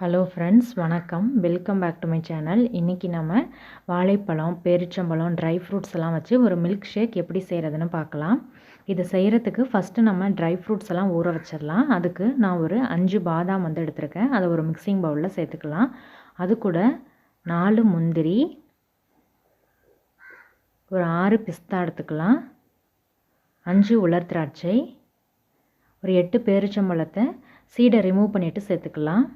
Hello friends, வணக்கம். Welcome back to my channel. இன்றைக்கி நம்ம வாழைப்பழம், பேரிச்சம்பழம், ட்ரை ஃப்ரூட்ஸ் எல்லாம் வச்சு ஒரு மில்க் ஷேக் எப்படி செய்கிறதுன்னு பார்க்கலாம். இது செய்கிறதுக்கு ஃபஸ்ட்டு நம்ம ட்ரை ஃப்ரூட்ஸ் எல்லாம் ஊற வச்சிடலாம். அதுக்கு நான் ஒரு 5 பாதாம் எடுத்திருக்கேன். அதை ஒரு மிக்சிங் பவுலில் சேர்த்துக்கலாம். அது கூட 4 முந்திரி, ஒரு 6 பிஸ்தா எடுத்துக்கலாம், 5 உலர் திராட்சை, ஒரு 8 பேரிச்சம்பழத்தை சீடை ரிமூவ் பண்ணிவிட்டு சேர்த்துக்கலாம்.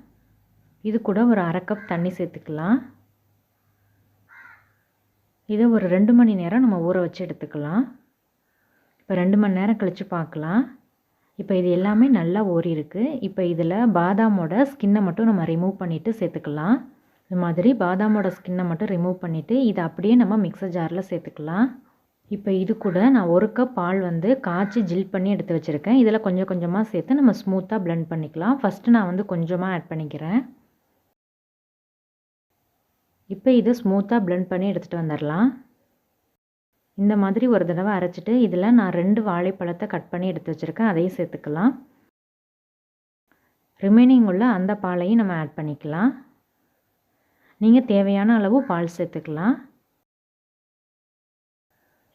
இது கூட ஒரு 1/2 கப் தண்ணி சேர்த்துக்கலாம். இதை ஒரு 2 மணி நேரம் நம்ம ஊற வச்சு எடுத்துக்கலாம். இப்போ 2 மணி நேரம் கழித்து பார்க்கலாம். இப்போ இது எல்லாமே நல்லா ஊறியிருக்கு. இப்போ இதில் பாதாமோட ஸ்கின்னை மட்டும் நம்ம ரிமூவ் பண்ணிவிட்டு சேர்த்துக்கலாம். இது மாதிரி பாதாமோட ஸ்கின்னை மட்டும் ரிமூவ் பண்ணிவிட்டு இதை அப்படியே நம்ம மிக்சர் ஜாரில் சேர்த்துக்கலாம். இப்போ இது கூட நான் 1 கப் பால் காய்ச்சி ஜில் பண்ணி எடுத்து வச்சுருக்கேன். இதில் கொஞ்சம் கொஞ்சமாக சேர்த்து நம்ம ஸ்மூத்தாக பிளெண்ட் பண்ணிக்கலாம். ஃபஸ்ட்டு நான் கொஞ்சமாக ஆட் பண்ணிக்கிறேன். இப்போ இதை ஸ்மூத்தாக பிளெண்ட் பண்ணி எடுத்துகிட்டு வந்துடலாம். இந்த மாதிரி ஒரு தடவை அரைச்சிட்டு இதில் நான் 2 வாழைப்பழத்தை கட் பண்ணி எடுத்து வச்சுருக்கேன். அதையும் சேர்த்துக்கலாம். ரிமைனிங் உள்ள அந்த பாலையும் நம்ம ஆட் பண்ணிக்கலாம். நீங்கள் தேவையான அளவு பால் சேர்த்துக்கலாம்.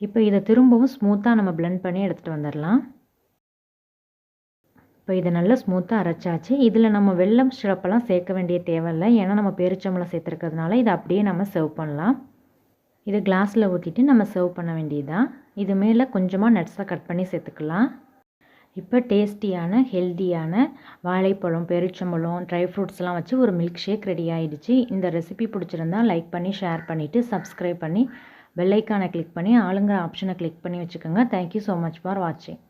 இப்போ இதை திரும்பவும் ஸ்மூத்தாக நம்ம பிளெண்ட் பண்ணி எடுத்துகிட்டு வந்துடலாம். இப்போ இதை நல்லா ஸ்மூத்தாக அரைச்சாச்சு. இதில் நம்ம வெல்லம் சிரப்பெல்லாம் சேர்க்க வேண்டிய தேவையில்லை. ஏன்னா நம்ம பேரிச்சம்பழம் சேர்த்துருக்கிறதுனால இதை அப்படியே நம்ம சர்வ் பண்ணலாம். இதை கிளாஸில் ஊற்றிட்டு நம்ம சர்வ் பண்ண வேண்டியதுதான். இது மேலே கொஞ்சமாக நட்ஸை கட் பண்ணி சேர்த்துக்கலாம். இப்போ டேஸ்டியான ஹெல்த்தியான வாழைப்பழம், பேரிச்சம்பழம், ட்ரை ஃப்ரூட்ஸ்லாம் வச்சு ஒரு மில்க் ஷேக் ரெடி ஆகிடுச்சு. இந்த ரெசிபி பிடிச்சிருந்தா லைக் பண்ணி, ஷேர் பண்ணிவிட்டு, சப்ஸ்கிரைப் பண்ணி, பெல் ஐக்கானை கிளிக் பண்ணி ஆளுங்கிற ஆப்ஷனை கிளிக் பண்ணி வச்சுக்கோங்க. தேங்க்யூ ஸோ மச் ஃபார் வாட்சிங்.